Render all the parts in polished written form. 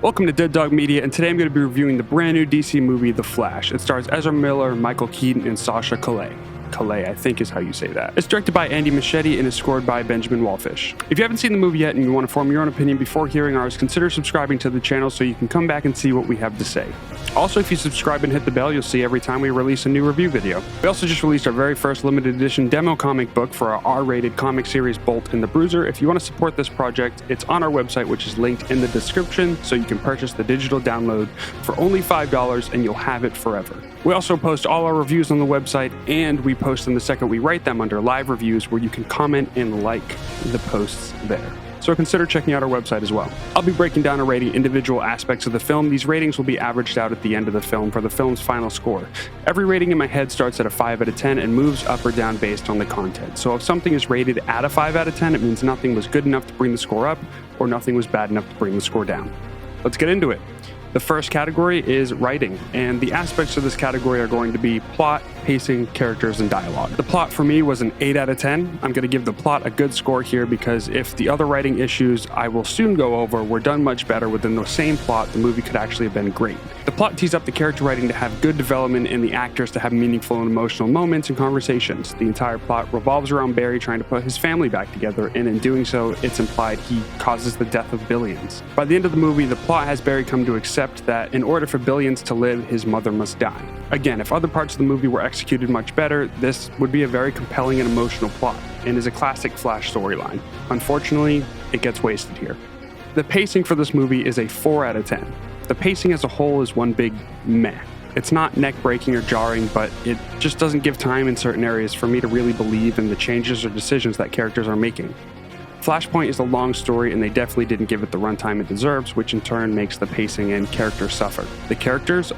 Welcome to Dead Dog Media, and today I'm going to be reviewing the brand new DC movie, The Flash. It stars Ezra Miller, Micheal Keaton, and Shasha Calle. Calle, I think is how you say that. It's directed by Andrés Muschietti and is scored by Benjamin Wallfisch. If you haven't seen the movie yet and you want to form your own opinion before hearing ours, consider subscribing to the channel so you can come back and see what we have to say. Also, if you subscribe and hit the bell, you'll see every time we release a new review video. We also just released our very first limited edition demo comic book for our R-rated comic series Bolt and the Bruiser. If you want to support this project, it's on our website, which is linked in the description, so you can purchase the digital download for only $5 and you'll have it forever. We also post all our reviews on the website, and we post them the second we write them under live reviews, where you can comment and like the posts there. So consider checking out our website as well. I'll be breaking down and rating individual aspects of the film. These ratings will be averaged out at the end of the film for the film's final score. Every rating in my head starts at a 5 out of 10 and moves up or down based on the content. So if something is rated at a 5 out of 10, it means nothing was good enough to bring the score up, or nothing was bad enough to bring the score down. Let's get into it. The first category is writing, and the aspects of this category are going to be plot, pacing, characters, and dialogue. The plot for me was an 8 out of 10. I'm going to give the plot a good score here because if the other writing issues I will soon go over were done much better within the same plot, the movie could actually have been great. The plot tees up the character writing to have good development and the actors to have meaningful and emotional moments and conversations. The entire plot revolves around Barry trying to put his family back together, and in doing so, it's implied he causes the death of billions. By the end of the movie, the plot has Barry come to accept that in order for billions to live, his mother must die. Again, if other parts of the movie were executed much better, this would be a very compelling and emotional plot, and is a classic Flash storyline. Unfortunately, it gets wasted here. The pacing for this movie is a 4 out of 10. The pacing as a whole is one big meh. It's not neck-breaking or jarring, but it just doesn't give time in certain areas for me to really believe in the changes or decisions that characters are making. Flashpoint is a long story, and they definitely didn't give it the runtime it deserves, which in turn makes the pacing and characters suffer. The characters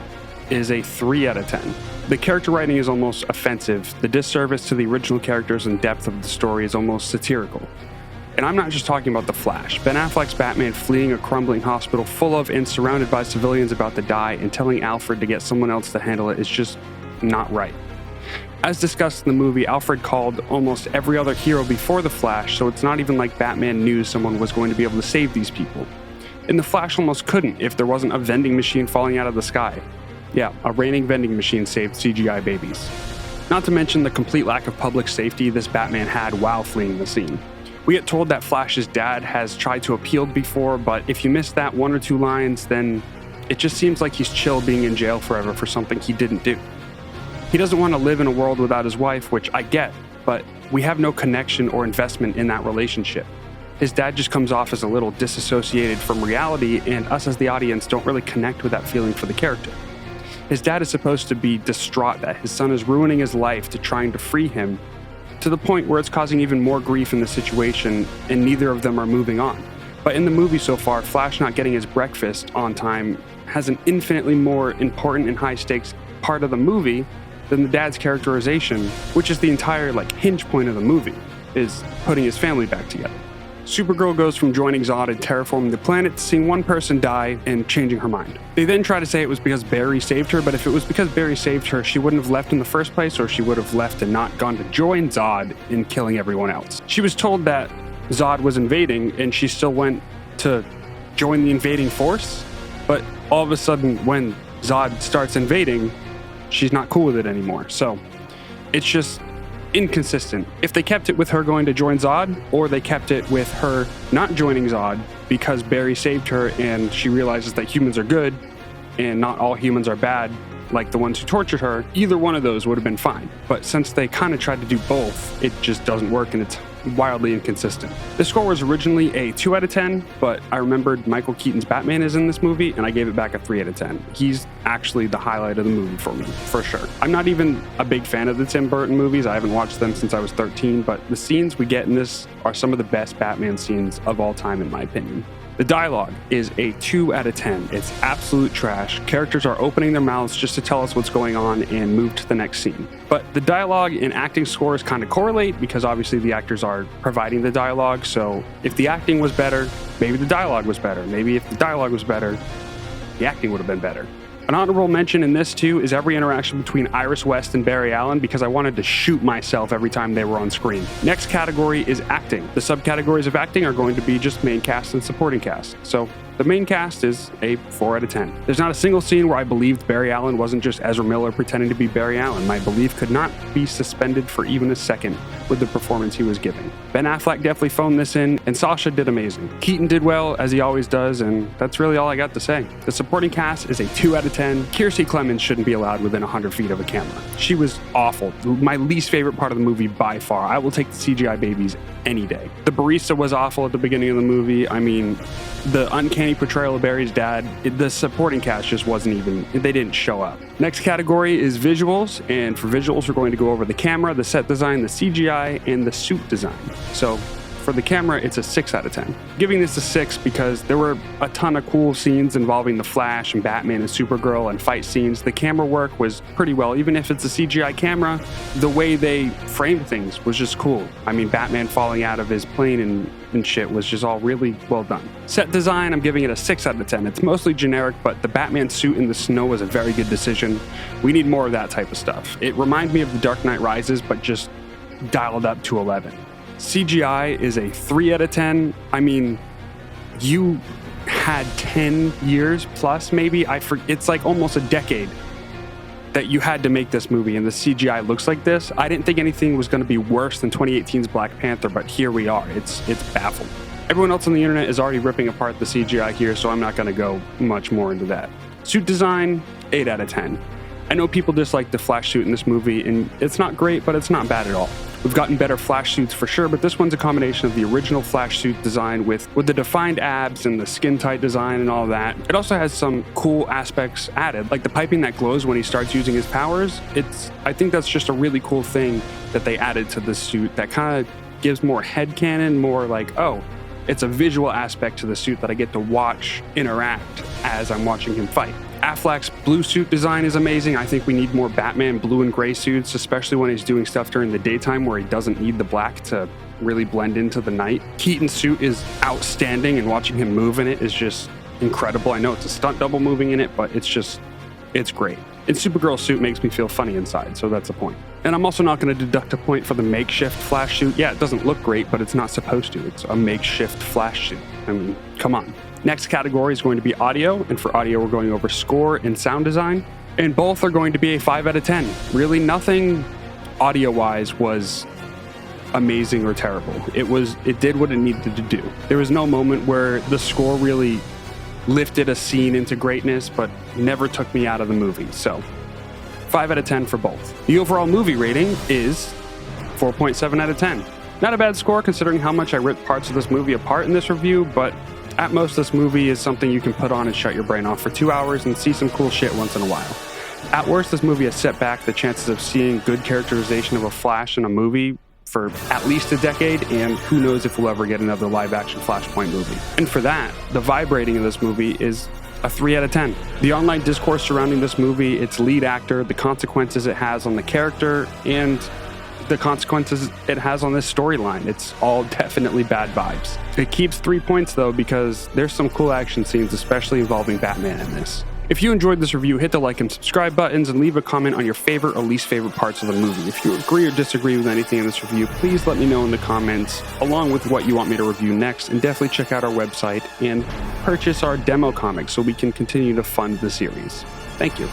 is a 3 out of 10. The character writing is almost offensive. The disservice to the original characters and depth of the story is almost satirical. And I'm not just talking about The Flash. Ben Affleck's Batman fleeing a crumbling hospital full of and surrounded by civilians about to die and telling Alfred to get someone else to handle it is just not right. As discussed in the movie, Alfred called almost every other hero before The Flash, so it's not even like Batman knew someone was going to be able to save these people. And The Flash almost couldn't if there wasn't a vending machine falling out of the sky. Yeah, a raining vending machine saved CGI babies. Not to mention the complete lack of public safety this Batman had while fleeing the scene. We get told that Flash's dad has tried to appeal before, but if you miss that 1 or 2 lines, then it just seems like he's chill being in jail forever for something he didn't do. He doesn't want to live in a world without his wife, which I get, but we have no connection or investment in that relationship. His dad just comes off as a little disassociated from reality, and us as the audience don't really connect with that feeling for the character. His dad is supposed to be distraught that his son is ruining his life to trying to free him, to the point where it's causing even more grief in the situation, and neither of them are moving on. But in the movie so far, Flash not getting his breakfast on time has an infinitely more important and high-stakes part of the movie than the dad's characterization, which is the entire hinge point of the movie, is putting his family back together. Supergirl goes from joining Zod and terraforming the planet to seeing one person die and changing her mind. They then try to say it was because Barry saved her, but if it was because Barry saved her, she wouldn't have left in the first place, or she would have left and not gone to join Zod in killing everyone else. She was told that Zod was invading, and she still went to join the invading force, but all of a sudden when Zod starts invading, she's not cool with it anymore. So it's just inconsistent. If they kept it with her going to join Zod, or they kept it with her not joining Zod because Barry saved her and she realizes that humans are good and not all humans are bad, like the ones who tortured her, either one of those would have been fine. But since they kind of tried to do both, it just doesn't work, and it's wildly inconsistent. The score was originally a 2 out of 10, but I remembered Micheal Keaton's Batman is in this movie, and I gave it back a 3 out of 10. He's actually the highlight of the movie for me, for sure. I'm not even a big fan of the Tim Burton movies. I haven't watched them since I was 13, but the scenes we get in this are some of the best Batman scenes of all time, in my opinion. The dialogue is a 2 out of 10. It's absolute trash. Characters are opening their mouths just to tell us what's going on and move to the next scene. But the dialogue and acting scores kind of correlate because obviously the actors are providing the dialogue. So if the acting was better, maybe the dialogue was better. Maybe if the dialogue was better, the acting would have been better. An honorable mention in this too is every interaction between Iris West and Barry Allen, because I wanted to shoot myself every time they were on screen. Next category is acting. The subcategories of acting are going to be just main cast and supporting cast. So The main cast is a 4 out of 10. There's not a single scene where I believed Barry Allen wasn't just Ezra Miller pretending to be Barry Allen. My belief could not be suspended for even a second with the performance he was giving. Ben Affleck definitely phoned this in, and Shasha did amazing. Keaton did well, as he always does, and that's really all I got to say. The supporting cast is a 2 out of 10. Kiersey Clemons shouldn't be allowed within 100 feet of a camera. She was awful. My least favorite part of the movie by far. I will take the CGI babies any day. The barista was awful at the beginning of the movie. I mean, the uncanny portrayal of Barry's dad, the supporting cast just wasn't even, they didn't show up. Next category is visuals, and for visuals, we're going to go over the camera, the set design, the CGI, and the suit design. So for the camera, it's a 6 out of 10. Giving this a 6 because there were a ton of cool scenes involving the Flash and Batman and Supergirl and fight scenes. The camera work was pretty well. Even if it's a CGI camera, the way they framed things was just cool. I mean, Batman falling out of his plane and shit was just all really well done. Set design, I'm giving it a 6 out of 10. It's mostly generic, but the Batman suit in the snow was a very good decision. We need more of that type of stuff. It reminded me of The Dark Knight Rises, but just dialed up to 11. CGI is a 3 out of 10. I mean, you had 10 years plus, maybe. It's like almost a decade that you had to make this movie, and the CGI looks like this. I didn't think anything was going to be worse than 2018's Black Panther, but here we are. It's baffled. Everyone else on the internet is already ripping apart the CGI here, so I'm not going to go much more into that. Suit design, 8 out of 10. I know people dislike the Flash suit in this movie, and it's not great, but it's not bad at all. We've gotten better Flash suits for sure, but this one's a combination of the original Flash suit design with the defined abs and the skin-tight design and all that. It also has some cool aspects added, like the piping that glows when he starts using his powers. I think that's just a really cool thing that they added to this suit that kind of gives more headcanon, more like, oh, it's a visual aspect to the suit that I get to watch interact as I'm watching him fight. Affleck's blue suit design is amazing. I think we need more Batman blue and gray suits, especially when he's doing stuff during the daytime where he doesn't need the black to really blend into the night. Keaton's suit is outstanding, and watching him move in it is just incredible. I know it's a stunt double moving in it, but it's great. And Supergirl's suit makes me feel funny inside, so that's a point. And I'm also not going to deduct a point for the makeshift Flash suit. Yeah, it doesn't look great, but it's not supposed to. It's a makeshift Flash suit. I mean, come on. Next category is going to be audio, and for audio, we're going over score and sound design. And both are going to be a 5 out of 10. Really, nothing audio-wise was amazing or terrible. It did what it needed to do. There was no moment where the score really lifted a scene into greatness, but never took me out of the movie. So 5 out of 10 for both. The overall movie rating is 4.7 out of 10. Not a bad score considering how much I ripped parts of this movie apart in this review, but at most this movie is something you can put on and shut your brain off for 2 hours and see some cool shit once in a while. At worst, this movie has set back the chances of seeing good characterization of a Flash in a movie for at least a decade, and who knows if we'll ever get another live-action Flashpoint movie. And for that, the vibe rating of this movie is a 3 out of 10. The online discourse surrounding this movie, its lead actor, the consequences it has on the character, and the consequences it has on this storyline, it's all definitely bad vibes. It keeps 3 points though because there's some cool action scenes, especially involving Batman in this. If you enjoyed this review, hit the like and subscribe buttons and leave a comment on your favorite or least favorite parts of the movie. If you agree or disagree with anything in this review, please let me know in the comments, along with what you want me to review next, and definitely check out our website and purchase our demo comics so we can continue to fund the series. Thank you.